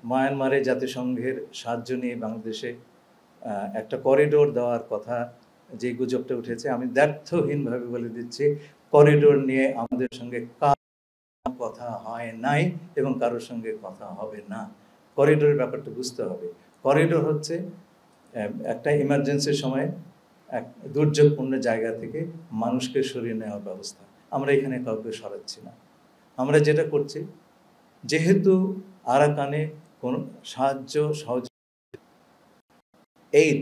মায়ানমারে জাতিসংঘের সাহায্য নিয়ে বাংলাদেশে একটা করিডোর দেওয়ার কথা যে গুজবটা উঠেছে, আমি দ্ব্যর্থহীনভাবে বলে দিচ্ছি, করিডোর নিয়ে আমাদের সঙ্গে কথা হয় নাই এবং কারোর সঙ্গে কথা হবে না। করিডোরের ব্যাপারটা বুঝতে হবে। করিডোর হচ্ছে একটা ইমার্জেন্সির সময় এক দুর্যোগপূর্ণ জায়গা থেকে মানুষকে সরিয়ে নেওয়ার ব্যবস্থা। আমরা এখানে কাউকে সরাচ্ছি না। আমরা যেটা করছি, যেহেতু আরাকানে কোনো সাহায্য সহযোগিতা এইড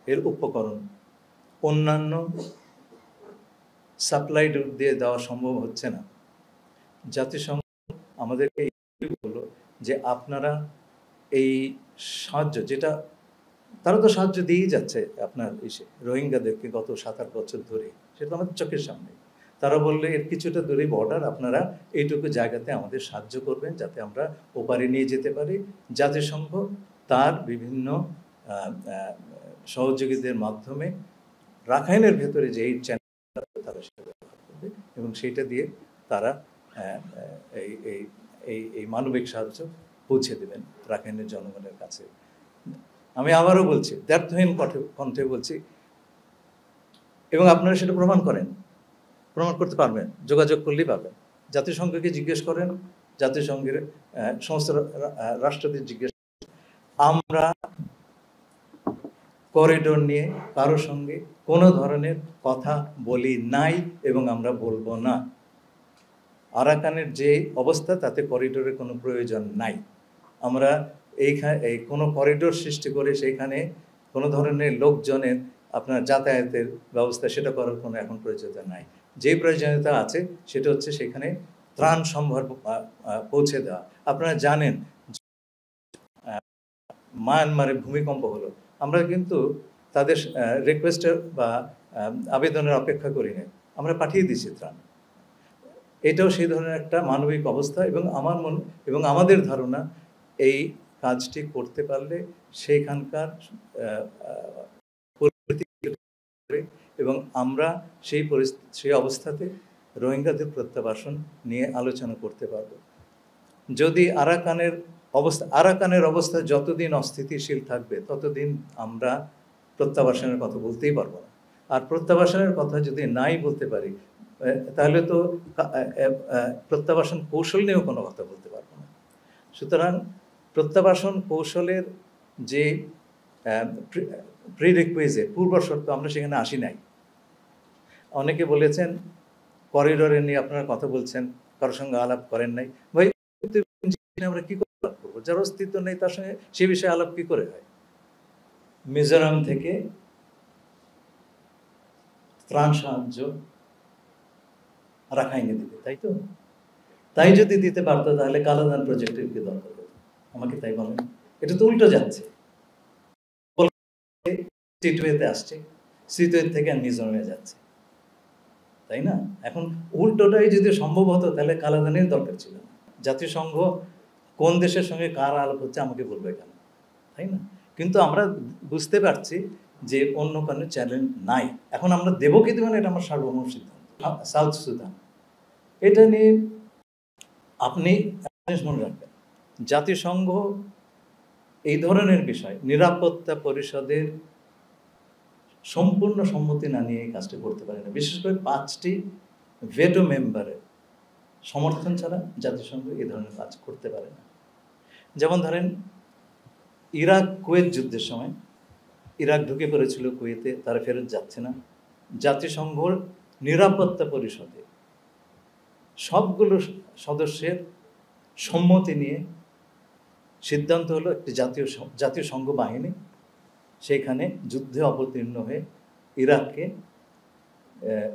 এর উপকরণ অন্যান্য সাপ্লাই রুট দিয়ে দেওয়া সম্ভব হচ্ছে না, জাতিসংঘ আমাদেরকে বলল যে আপনারা এই সাহায্য, যেটা তারা তো সাহায্য দিয়েই যাচ্ছে আপনার এসে রোহিঙ্গাদেরকে গত 7-8 বছর ধরে, সেটা আমাদের চোখের সামনে। তারা বললে এর কিছুটা দূরে বর্ডার, আপনারা এইটুকু জায়গাতে আমাদের সাহায্য করবেন যাতে আমরা ওপারে নিয়ে যেতে পারি। জাতিসংঘ তার বিভিন্ন সহযোগীদের মাধ্যমে রাখাইনের ভেতরে যে এই চ্যানেলটা তারা সেটা ব্যবহার করবে এবং সেইটা দিয়ে তারা এই মানবিক সাহায্য পৌঁছে দেবেন রাখাইনের জনগণের কাছে। আমি আবারও বলছি, দ্ব্যর্থহীন কণ্ঠে বলছি, এবং আপনারা সেটা প্রমাণ করতে পারবেন, যোগাযোগ করলেই পাবেন। জাতিসংঘকে জিজ্ঞেস করেন, জাতিসংঘের সমস্ত রাষ্ট্রদের জিজ্ঞেস, আমরা করিডোর নিয়ে কারোর সঙ্গে কোনো ধরনের কথা বলি নাই এবং আমরা বলবো না। আরাকানের যে অবস্থা তাতে করিডোরের কোনো প্রয়োজন নাই। আমরা এই কোনো করিডোর সৃষ্টি করে সেইখানে কোনো ধরনের লোকজনের আপনার যাতায়াতের ব্যবস্থা সেটা করার কোনো এখন প্রয়োজনীয়তা নাই। যে প্রয়োজনীয়তা আছে সেটা হচ্ছে সেখানে ত্রাণ সম্ভার পৌঁছে দেওয়া। আপনারা জানেন মায়ানমারে ভূমিকম্প হলো, আমরা কিন্তু তাদের রিকোয়েস্টের বা আবেদনের অপেক্ষা করি না, আমরা পাঠিয়ে দিয়েছি ত্রাণ। এটাও সেই ধরনের একটা মানবিক অবস্থা এবং আমাদের ধারণা এই কাজটি করতে পারলে সেইখানকার এবং আমরা সেই অবস্থাতে রোহিঙ্গাদের প্রত্যাবাসন নিয়ে আলোচনা করতে পারব। যদি আরাকানের অবস্থা যতদিন অস্থিতিশীল থাকবে ততদিন আমরা প্রত্যাবাসনের কথা বলতেই পারবো না। আর প্রত্যাবাসনের কথা যদি নাই বলতে পারি তাহলে তো প্রত্যাবাসন কৌশল নিয়েও কোনো কথা বলতে পারবো না। সুতরাং প্রত্যাবাসন কৌশলের যে প্রিরিকুইজিট, পূর্ব শর্ত, আমরা সেখানে আসি নাই। অনেকে বলেছেন করিডোরে নিয়ে আপনারা কথা বলছেন, কারোর সঙ্গে আলাপ করেন নাই। ভাই, আমরা কি করে আলাপ করবো? যার অস্তিত্ব নেই তার সঙ্গে সে বিষয়ে আলাপ কি করে হয়? মিজোরাম থেকে ত্রাণ সাহায্য রাখাইনে দিতে, তাই তো? তাই যদি দিতে পারতো তাহলে কালাদান প্রজেক্টের কি দরকার হতো? আমাকে তাই বলেন। এটা তো উল্টো যাচ্ছে, সিটওয়েতে আসছে, সিটওয়ে থেকে মিজোরামে যাচ্ছে, তাই না? এখন উল্টোটাই যদি সম্ভব হতো তাহলে কালাদানের দরকার ছিল না। জাতিসংঘ কোন দেশের সঙ্গে কার আলাপ হচ্ছে আমাকে বলবে কেন, তাই না? কিন্তু আমরা বুঝতে পারছি যে অন্য কোনো চ্যালেঞ্জ নাই। এখন আমরা দেবো কি দেবো না এটা আমার সার্বভৌম সিদ্ধান্ত। সাউথ সুদান, এটা নিয়ে আপনি মনে রাখবেন, জাতিসংঘ এই ধরনের বিষয় নিরাপত্তা পরিষদের সম্পূর্ণ সম্মতি না নিয়ে এই কাজটা করতে পারে না। বিশেষ করে 5টি ভেটো মেম্বারের সমর্থন ছাড়া জাতিসংঘ এই ধরনের কাজ করতে পারে না। যেমন ধরেন ইরাক কুয়েত যুদ্ধের সময় ইরাক ঢুকে পড়েছিল কুয়েতে, তারা ফেরত যাচ্ছে না। জাতিসংঘর নিরাপত্তা পরিষদে সবগুলো সদস্যের সম্মতি নিয়ে সিদ্ধান্ত হলো একটি জাতীয় সংঘ বাহিনী সেইখানে যুদ্ধে অবতীর্ণ হয়ে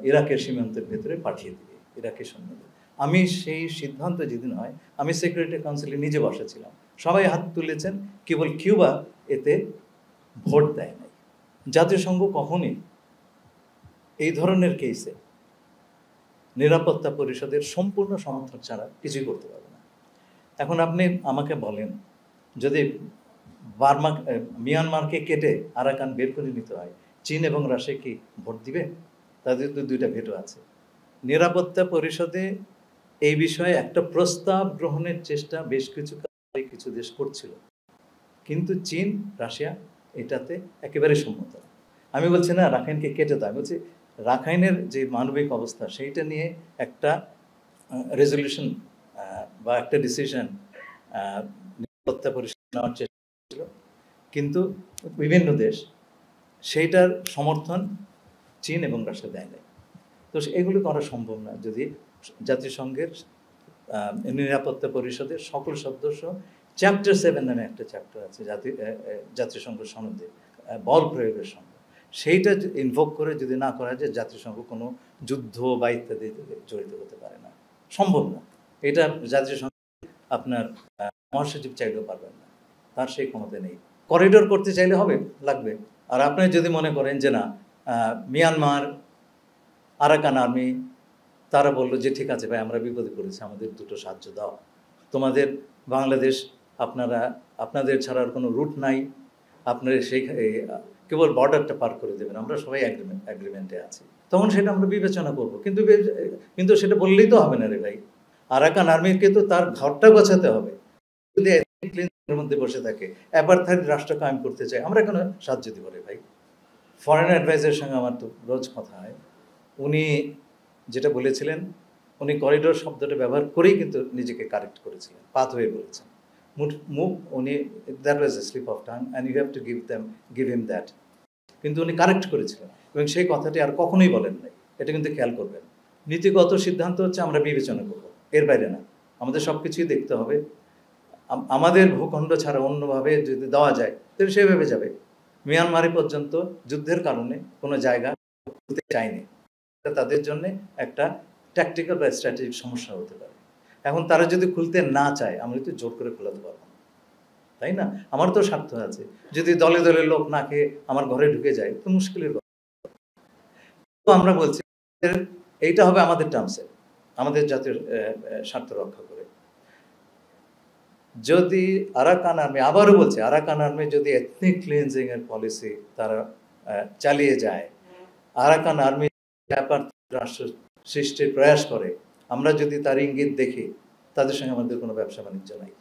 ইরাকের সীমান্তের ভেতরে পাঠিয়ে দিবে ইরাকের সৈন্যদের। আমি সেই সিদ্ধান্ত যেদিন হয়, আমি সিকিউরিটি কাউন্সিলে নিজে বসেছিলাম, সবাই হাত তুলেছেন, কেবল কিউবা এতে ভোট দেয় নাই। জাতিসংঘ কখনই এই ধরনের কেসে নিরাপত্তা পরিষদের সম্পূর্ণ সমর্থন ছাড়া কিছুই করতে পারবে না। এখন আপনি আমাকে বলেন, যদি মিয়ানমারকে কেটে আরাকান বের করে নিতে হয়, চীন এবং রাশিয়া কি ভোট দিবে? তাদের তো 2টা ভেটো আছে। নিরাপত্তা পরিষদে এই বিষয়ে একটা প্রস্তাব গ্রহণের চেষ্টা বেশ কিছু কিছু দেশ করছিল, কিন্তু চীন, রাশিয়া এটাতে একেবারে সম্মত না। আমি বলছি না রাখাইনকে কেটে দাও, আমি বলছি রাখাইনের যে মানবিক অবস্থা সেইটা নিয়ে একটা রেজলিউশন বা একটা ডিসিশন নিরাপত্তা পরিষদ নেওয়ার চেষ্টা ছিল, কিন্তু বিভিন্ন দেশ সেইটার সমর্থন চীন এবং রাশিয়া দেয় নাই। তো এগুলো করা সম্ভব না যদি জাতিসংঘের নিরাপত্তা পরিষদের সকল সদস্য চ্যাপ্টার 7 নামে একটা চ্যাপ্টার আছে জাতিসংঘ সনদে বল প্রয়োগের সঙ্গে, সেইটা ইনভোক করে যদি না করা যায় জাতিসংঘ কোনো যুদ্ধ বা ইত্যাদি জড়িত হতে পারে না, সম্ভব না। এটা জাতিসংঘ আপনার মহাসচিব চাইলেও পারবেন না, তার সেই ক্ষমতা নেই। করিডোর করতে চাইলে হবে, লাগবে। আর আপনি যদি মনে করেন যে না মিয়ানমার আরাকান আর্মি তারা বললো যে ঠিক আছে ভাই আমরা বিপদে পড়েছি, আমাদের দুটো সাহায্য দাও, তোমাদের বাংলাদেশ আপনাদের ছাড়ার কোনো রুট নাই, আপনার সেই কেবল বর্ডারটা পার করে দেবেন, আমরা সবাই অ্যাগ্রিমেন্টে আছি, তখন সেটা আমরা বিবেচনা করব। কিন্তু সেটা বললেই তো হবে না রে ভাই। আরাকান আর্মিকে তো তার ঘরটা গোছাতে হবে। যদি মধ্যে বসে থাকে অ্যাপারথাইড রাষ্ট্র কায়েম করতে চায়, আমরা কেন সাহায্য দিব রে ভাই? ফরেন অ্যাডভাইজারের সঙ্গে আমার তো রোজ কথা হয়, উনি যেটা বলেছিলেন, উনি করিডোর শব্দটা ব্যবহার করেই কিন্তু নিজেকে কারেক্ট করেছিলেন, পাথওয়ে বলেছেন, মুভ উনি that was a slip of tongue and you have to give him that, কিন্তু উনি কারেক্ট করেছিলেন এবং সেই কথাটি আর কখনোই বলেন নাই। এটা কিন্তু খেয়াল করবেন। নীতিগত সিদ্ধান্ত হচ্ছে আমরা বিবেচনা করব, এর বাইরে না। আমাদের সব কিছুই দেখতে হবে। আমাদের ভূখণ্ড ছাড়া অন্যভাবে যদি দেওয়া যায় তাহলে সেভাবে যাবে। মিয়ানমারে পর্যন্ত যুদ্ধের কারণে কোনো জায়গা খুলতে চায়নি, তাদের জন্য একটা ট্যাকটিক্যাল বা স্ট্র্যাটেজিক সমস্যা হতে পারে। এখন তারা যদি খুলতে না চায়, আমরা তো জোর করে খোলাতে পারবো না, তাই না? আমার তো স্বার্থ আছে। যদি দলে দলে লোক না খেয়ে আমার ঘরে ঢুকে যায় তো মুশকিলের কথা। তো আমরা বলছি এইটা হবে আমাদের টার্মসে, আমাদের জাতীয় স্বার্থ রক্ষা করে। যদি আরাকান আর্মি, আবারও বলছে, আরাকান আর্মি যদি এথনিক ক্লিনজিং এর পলিসি তারা চালিয়ে যায়, আরাকান আর্মি রাষ্ট্র সৃষ্টির প্রয়াস করে, আমরা যদি তার ইঙ্গিত দেখি, তাদের সঙ্গে আমাদের কোনো ব্যবসা বাণিজ্য নাই।